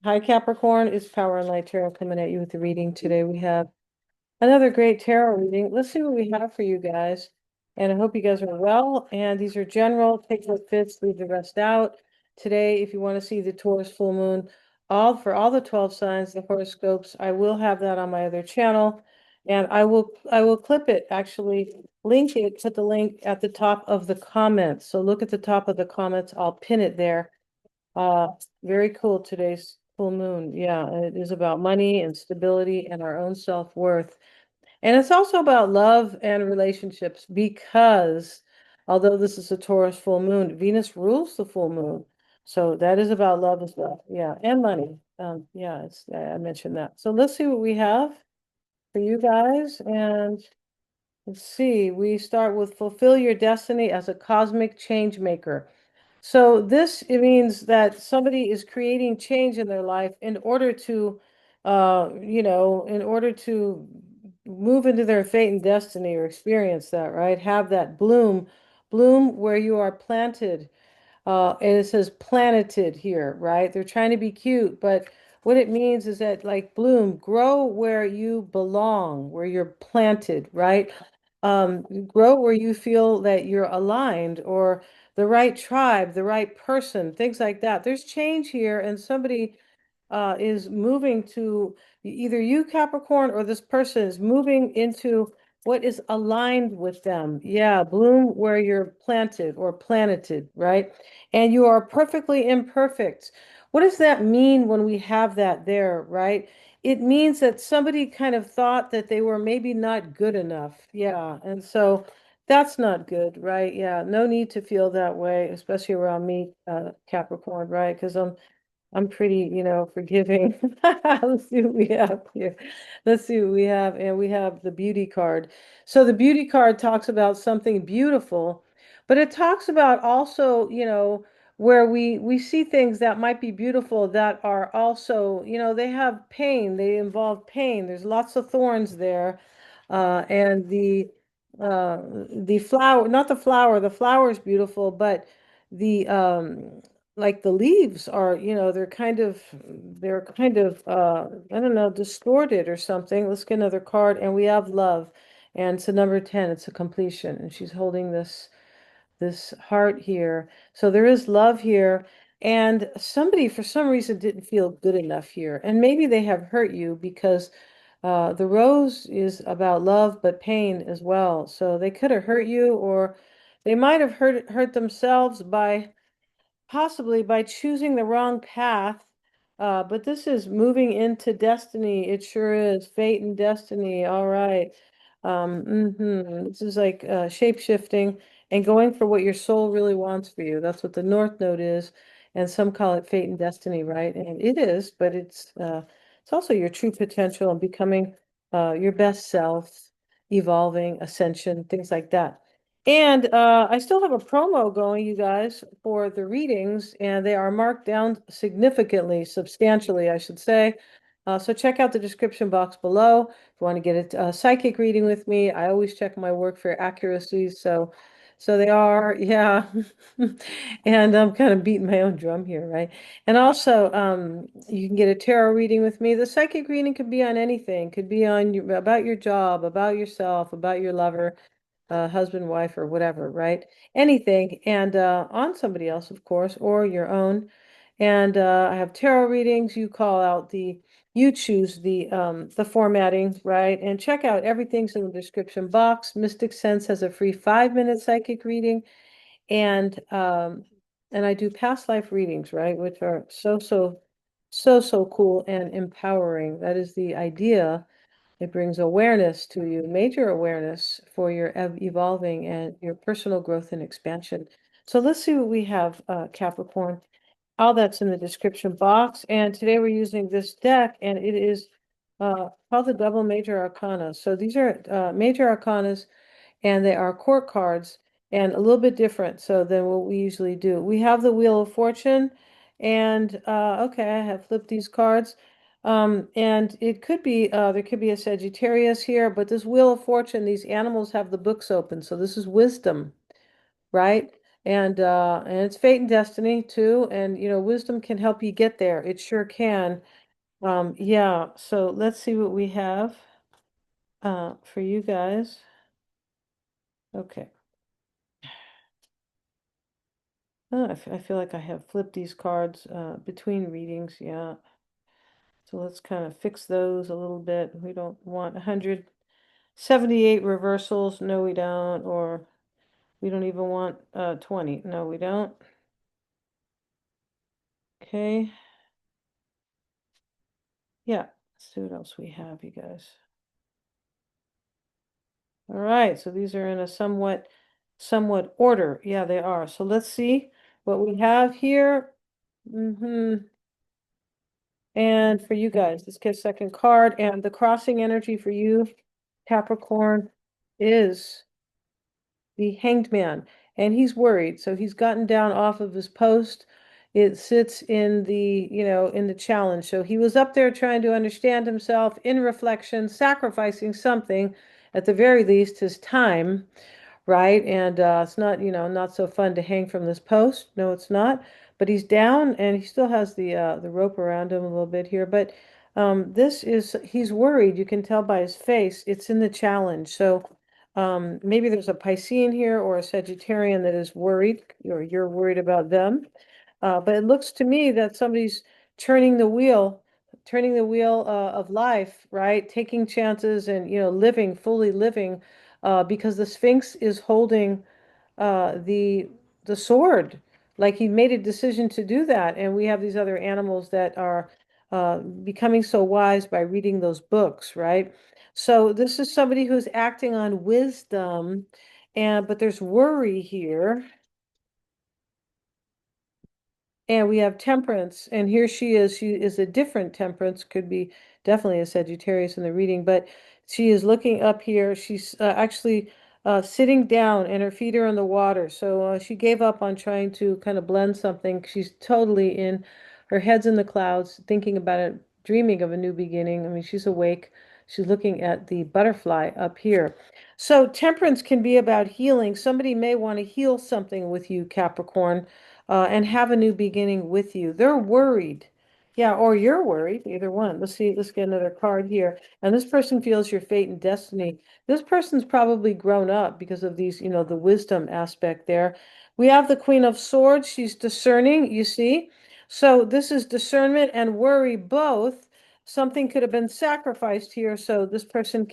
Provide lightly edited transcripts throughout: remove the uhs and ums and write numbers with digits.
Hi, Capricorn. It's Power and Light Tarot coming at you with the reading today. We have another great tarot reading. Let's see what we have for you guys. And I hope you guys are well. And these are general. Take what fits, leave the rest out. Today, if you want to see the Taurus full moon, all the 12 signs, the horoscopes, I will have that on my other channel. And I will clip it, actually link it, put the link at the top of the comments. So look at the top of the comments. I'll pin it there. Uh, Very cool. Today's full moon. Yeah, and it is about money and stability and our own self-worth. And it's also about love and relationships because although this is a Taurus full moon, Venus rules the full moon. So that is about love as well. Yeah, and money. Yeah, I mentioned that. So let's see what we have for you guys. And let's see, we start with fulfill your destiny as a cosmic change maker. So this it means that somebody is creating change in their life in order to, in order to move into their fate and destiny or experience that, right? Have that bloom where you are planted. And it says planeted here, right? They're trying to be cute, but what it means is that like bloom, grow where you belong, where you're planted, right? Grow where you feel that you're aligned or the right tribe, the right person, things like that. There's change here, and somebody is moving to either you, Capricorn, or this person is moving into what is aligned with them. Yeah, bloom where you're planted or planeted, right? And you are perfectly imperfect. What does that mean when we have that there, right? It means that somebody kind of thought that they were maybe not good enough. Yeah. And so that's not good, right? Yeah. No need to feel that way, especially around me, Capricorn, right? Because I'm pretty, forgiving. Let's see what we have here. Let's see what we have. And we have the beauty card. So the beauty card talks about something beautiful, but it talks about also, where we see things that might be beautiful that are also, they have pain. They involve pain. There's lots of thorns there. And the flower, not the flower is beautiful, but the like the leaves are, they're kind of I don't know, distorted or something. Let's get another card, and we have love, and it's a number 10. It's a completion, and she's holding this heart here. So there is love here, and somebody for some reason didn't feel good enough here, and maybe they have hurt you because the rose is about love but pain as well. So they could have hurt you, or they might have hurt themselves by possibly by choosing the wrong path. But this is moving into destiny. It sure is. Fate and destiny. All right. This is like shape shifting and going for what your soul really wants for you. That's what the North Node is. And some call it fate and destiny, right? And it is, but it's also your true potential and becoming your best self, evolving, ascension, things like that. And I still have a promo going, you guys, for the readings, and they are marked down significantly, substantially, I should say. So check out the description box below if you want to get a psychic reading with me. I always check my work for accuracy, so they are, yeah. And I'm kind of beating my own drum here, right? And also, you can get a tarot reading with me. The psychic reading could be on anything, could be on about your job, about yourself, about your lover, husband, wife, or whatever, right? Anything, and on somebody else, of course, or your own. And I have tarot readings. You choose the formatting, right? And check out everything's in the description box. Mystic Sense has a free 5-minute psychic reading, and I do past life readings, right? Which are so cool and empowering. That is the idea. It brings awareness to you, major awareness for your evolving and your personal growth and expansion. So let's see what we have, Capricorn. All that's in the description box. And today we're using this deck, and it is called the Double Major Arcana. So these are major arcanas, and they are court cards and a little bit different so than what we usually do. We have the Wheel of Fortune, and okay, I have flipped these cards. And it could be there could be a Sagittarius here, but this Wheel of Fortune, these animals have the books open, so this is wisdom, right? And it's fate and destiny too. And wisdom can help you get there. It sure can. Yeah, so let's see what we have for you guys. Okay. Oh, I feel like I have flipped these cards between readings. Yeah. So let's kind of fix those a little bit. We don't want 178 reversals. No, we don't. Or we don't even want 20. No, we don't. Okay. Yeah. Let's see what else we have, you guys. All right. So these are in a somewhat order. Yeah, they are. So let's see what we have here. And for you guys, let's get second card. And the crossing energy for you, Capricorn, is the Hanged Man. And he's worried. So he's gotten down off of his post. It sits in the challenge. So he was up there trying to understand himself in reflection, sacrificing something, at the very least, his time, right? And it's not so fun to hang from this post. No, it's not. But he's down, and he still has the rope around him a little bit here. But he's worried. You can tell by his face. It's in the challenge. So maybe there's a Piscean here or a Sagittarian that is worried, or you're worried about them. But it looks to me that somebody's turning the wheel, of life, right? Taking chances and living, fully living, because the Sphinx is holding the sword. Like he made a decision to do that, and we have these other animals that are becoming so wise by reading those books, right? So this is somebody who's acting on wisdom, and but there's worry here. And we have Temperance, and here she is. She is a different Temperance, could be definitely a Sagittarius in the reading, but she is looking up here. She's actually sitting down, and her feet are in the water. So she gave up on trying to kind of blend something. She's totally in, her head's in the clouds, thinking about it, dreaming of a new beginning. I mean, she's awake. She's looking at the butterfly up here. So Temperance can be about healing. Somebody may want to heal something with you, Capricorn, and have a new beginning with you. They're worried. Yeah, or you're worried, either one. Let's see, let's get another card here. And this person feels your fate and destiny. This person's probably grown up because of these, the wisdom aspect there. We have the Queen of Swords. She's discerning, you see. So this is discernment and worry both. Something could have been sacrificed here, so this person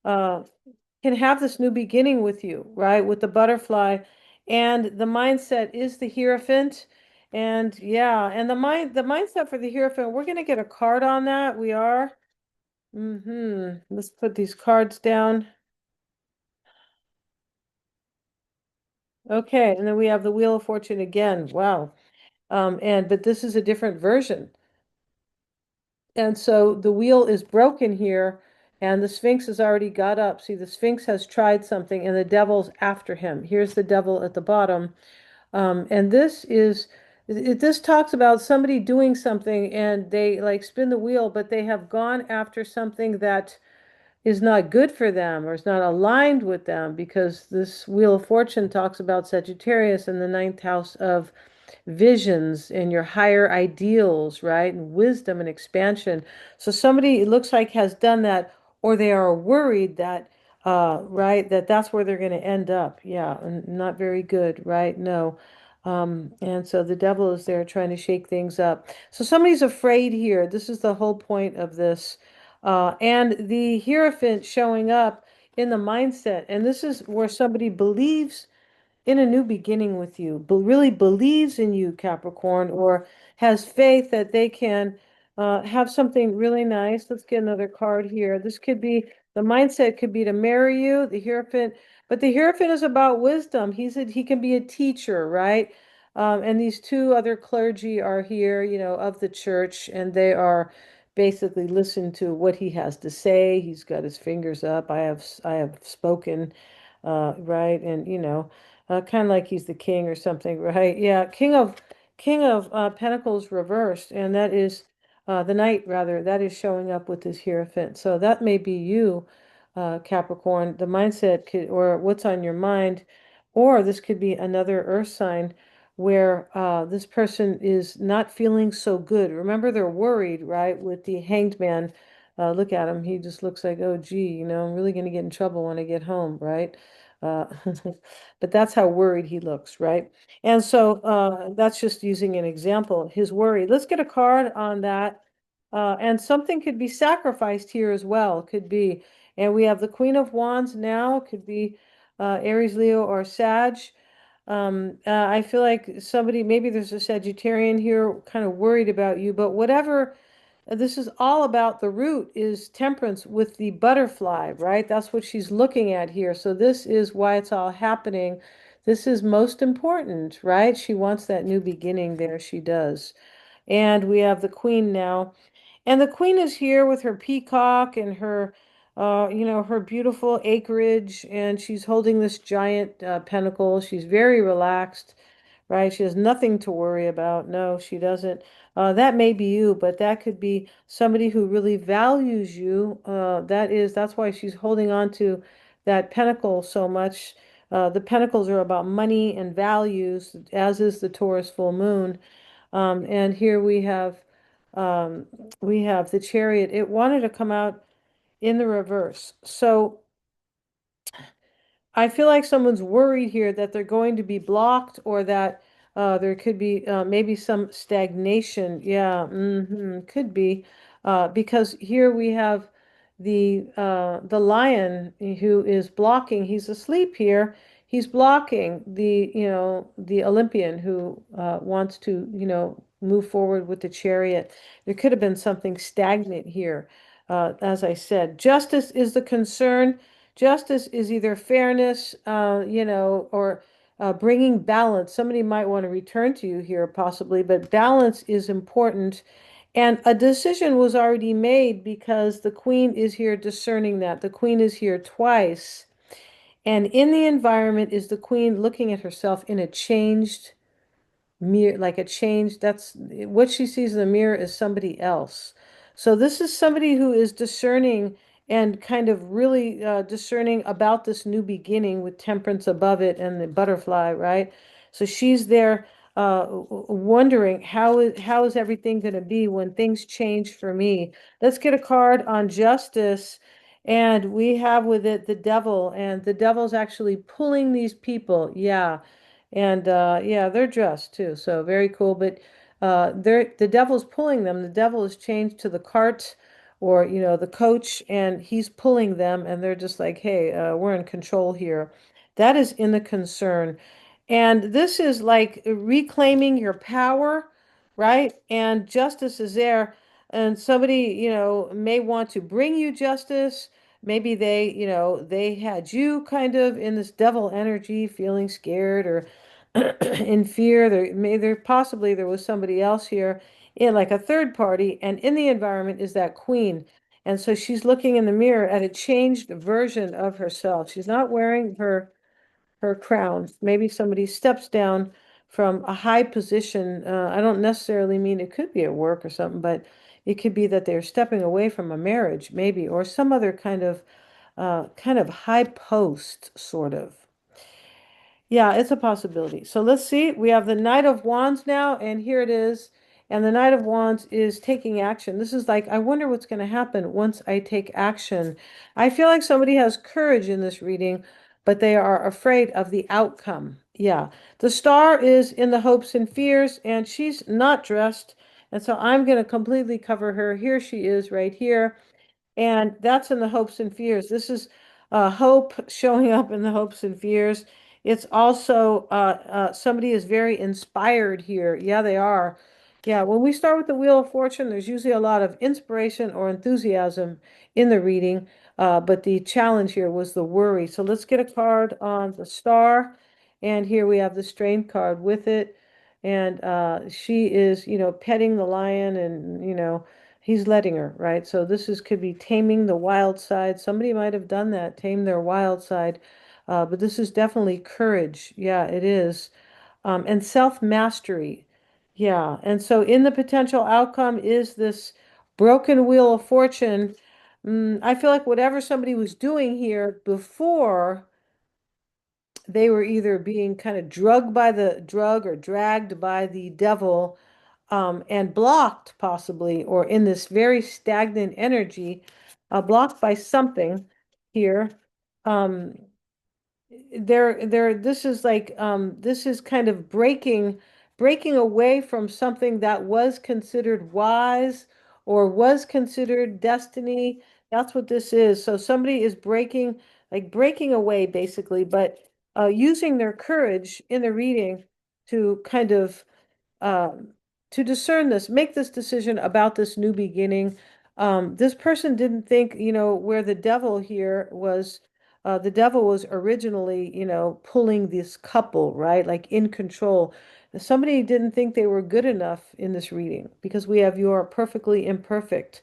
uh, can have this new beginning with you, right? With the butterfly. And the mindset is the Hierophant. And yeah, and the mindset for the Hierophant, we're gonna get a card on that. We are. Let's put these cards down. Okay, and then we have the Wheel of Fortune again. Wow. But this is a different version. And so the wheel is broken here, and the Sphinx has already got up. See, the Sphinx has tried something, and the devil's after him. Here's the devil at the bottom. And this talks about somebody doing something, and they like spin the wheel, but they have gone after something that is not good for them or is not aligned with them, because this Wheel of Fortune talks about Sagittarius in the ninth house of visions and your higher ideals, right? And wisdom and expansion. So somebody, it looks like, has done that, or they are worried that, right, that's where they're going to end up. Yeah, and not very good, right? No. And so the devil is there trying to shake things up. So somebody's afraid here. This is the whole point of this. And the Hierophant showing up in the mindset. And this is where somebody believes in a new beginning with you, but really believes in you, Capricorn, or has faith that they can have something really nice. Let's get another card here. This could be, the mindset could be to marry you, the Hierophant, but the Hierophant is about wisdom. He can be a teacher, right? And these two other clergy are here, of the church, and they are basically listen to what he has to say. He's got his fingers up. I have spoken, right? And kind of like he's the king or something, right? Yeah, King of Pentacles reversed, and that is the Knight, rather, that is showing up with this Hierophant. So that may be you, Capricorn. The mindset could, or what's on your mind. Or this could be another earth sign where this person is not feeling so good. Remember, they're worried, right? With the hanged man. Look at him. He just looks like, oh, gee, I'm really going to get in trouble when I get home, right? Uh, but that's how worried he looks, right? And so that's just using an example. His worry. Let's get a card on that. And something could be sacrificed here as well. Could be. And we have the Queen of Wands now. Could be Aries, Leo, or Sag. I feel like somebody, maybe there's a Sagittarian here kind of worried about you, but whatever, this is all about the root is temperance with the butterfly, right? That's what she's looking at here. So this is why it's all happening. This is most important, right? She wants that new beginning there. She does. And we have the queen now. And the queen is here with her peacock and her, her beautiful acreage, and she's holding this giant pentacle. She's very relaxed, right? She has nothing to worry about. No, she doesn't. That may be you, but that could be somebody who really values you. That's why she's holding on to that pentacle so much. The pentacles are about money and values, as is the Taurus full moon. And here um, we have the chariot. It wanted to come out in the reverse. So I feel like someone's worried here that they're going to be blocked or that there could be maybe some stagnation. Yeah, could be. Because here we have the lion who is blocking. He's asleep here. He's blocking the Olympian who wants to, move forward with the chariot. There could have been something stagnant here. As I said, justice is the concern. Justice is either fairness, or bringing balance. Somebody might want to return to you here, possibly, but balance is important. And a decision was already made because the queen is here discerning that. The queen is here twice. And in the environment is the queen looking at herself in a changed mirror, like a change. That's what she sees in the mirror is somebody else. So this is somebody who is discerning and kind of really discerning about this new beginning with temperance above it and the butterfly, right? So she's there wondering how is everything going to be when things change for me. Let's get a card on justice. And we have with it the devil, and the devil's actually pulling these people. Yeah. And yeah, they're dressed too, so very cool. But the devil's pulling them. The devil is chained to the cart or the coach, and he's pulling them, and they're just like, hey, we're in control here. That is in the concern. And this is like reclaiming your power, right? And justice is there. And somebody, may want to bring you justice. Maybe they had you kind of in this devil energy, feeling scared or in fear. There was somebody else here in like a third party, and in the environment is that queen. And so she's looking in the mirror at a changed version of herself. She's not wearing her crown. Maybe somebody steps down from a high position. I don't necessarily mean it could be at work or something, but it could be that they're stepping away from a marriage, maybe, or some other kind of high post, sort of. Yeah, it's a possibility. So let's see. We have the Knight of Wands now, and here it is. And the Knight of Wands is taking action. This is like, I wonder what's going to happen once I take action. I feel like somebody has courage in this reading, but they are afraid of the outcome. Yeah. The star is in the hopes and fears, and she's not dressed. And so I'm going to completely cover her. Here she is right here. And that's in the hopes and fears. This is hope showing up in the hopes and fears. It's also somebody is very inspired here. Yeah, they are. Yeah, when we start with the Wheel of Fortune, there's usually a lot of inspiration or enthusiasm in the reading, but the challenge here was the worry. So let's get a card on the star. And here we have the Strength card with it. And she is, petting the lion and, he's letting her, right? So this could be taming the wild side. Somebody might have done that, tame their wild side. But this is definitely courage. Yeah, it is. And self-mastery. Yeah. And so in the potential outcome is this broken wheel of fortune. I feel like whatever somebody was doing here before they were either being kind of drugged by the drug or dragged by the devil, and blocked possibly, or in this very stagnant energy, blocked by something here. Um, this is like, this is kind of breaking away from something that was considered wise or was considered destiny. That's what this is. So somebody is breaking away basically, but using their courage in the reading to kind of, um, to discern this, make this decision about this new beginning. This person didn't think, where the devil was originally, pulling this couple, right? Like in control. Somebody didn't think they were good enough in this reading because we have you are perfectly imperfect.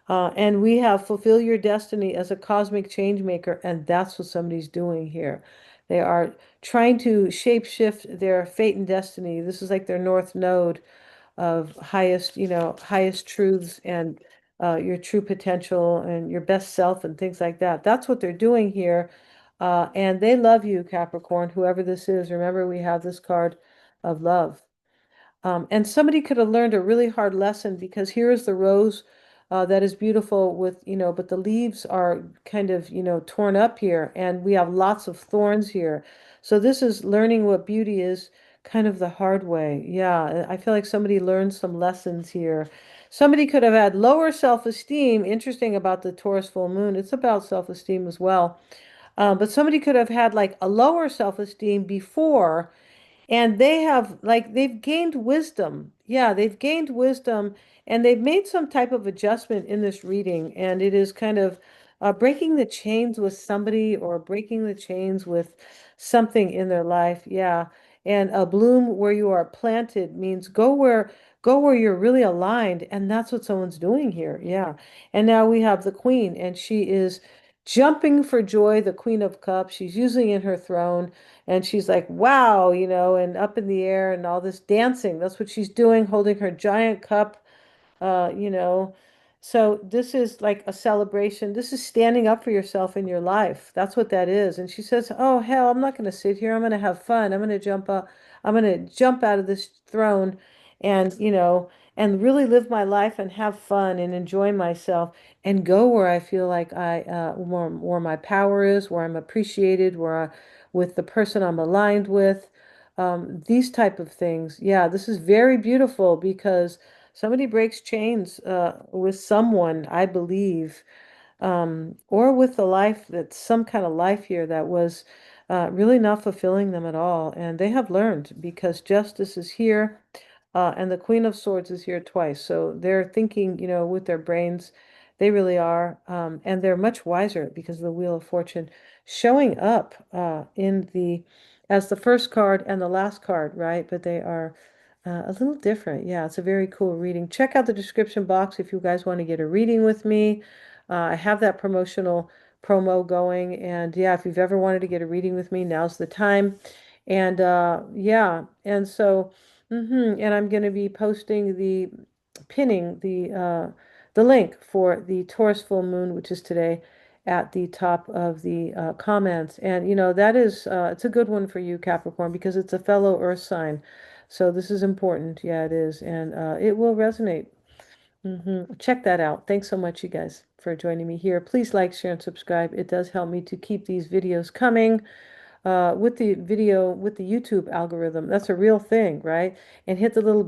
And we have fulfill your destiny as a cosmic change maker. And that's what somebody's doing here. They are trying to shape shift their fate and destiny. This is like their north node of highest truths and your true potential and your best self and things like that. That's what they're doing here. And they love you, Capricorn, whoever this is. Remember, we have this card of love. And somebody could have learned a really hard lesson because here is the rose that is beautiful but the leaves are kind of, torn up here, and we have lots of thorns here. So this is learning what beauty is kind of the hard way. Yeah, I feel like somebody learned some lessons here. Somebody could have had lower self-esteem. Interesting about the Taurus full moon. It's about self-esteem as well. But somebody could have had like a lower self-esteem before, and they've gained wisdom. Yeah, they've gained wisdom, and they've made some type of adjustment in this reading. And it is kind of breaking the chains with somebody or breaking the chains with something in their life. Yeah. And a bloom where you are planted means go where you're really aligned. And that's what someone's doing here. Yeah. And now we have the queen, and she is jumping for joy, the Queen of Cups. She's using in her throne. And she's like, wow, and up in the air and all this dancing. That's what she's doing, holding her giant cup, uh, you know. So this is like a celebration. This is standing up for yourself in your life. That's what that is. And she says, oh, hell, I'm not going to sit here. I'm going to have fun. I'm going to jump up. I'm going to jump out of this throne and, and really live my life and have fun and enjoy myself and go where I feel like where my power is, where I'm appreciated, with the person I'm aligned with. These type of things. Yeah, this is very beautiful because somebody breaks chains with someone, I believe, or with the life that's some kind of life here that was really not fulfilling them at all. And they have learned because justice is here, and the Queen of Swords is here twice. So they're thinking, with their brains. They really are. And they're much wiser because of the Wheel of Fortune showing up as the first card and the last card, right? But they are a little different. Yeah, it's a very cool reading. Check out the description box if you guys want to get a reading with me. I have that promotional promo going. And yeah, if you've ever wanted to get a reading with me, now's the time. And yeah, and so, and I'm going to be pinning the link for the Taurus full moon, which is today, at the top of the comments. And that is it's a good one for you, Capricorn, because it's a fellow earth sign. So this is important. Yeah, it is. And it will resonate. Check that out. Thanks so much, you guys, for joining me here. Please like, share, and subscribe. It does help me to keep these videos coming with the YouTube algorithm. That's a real thing, right? And hit the little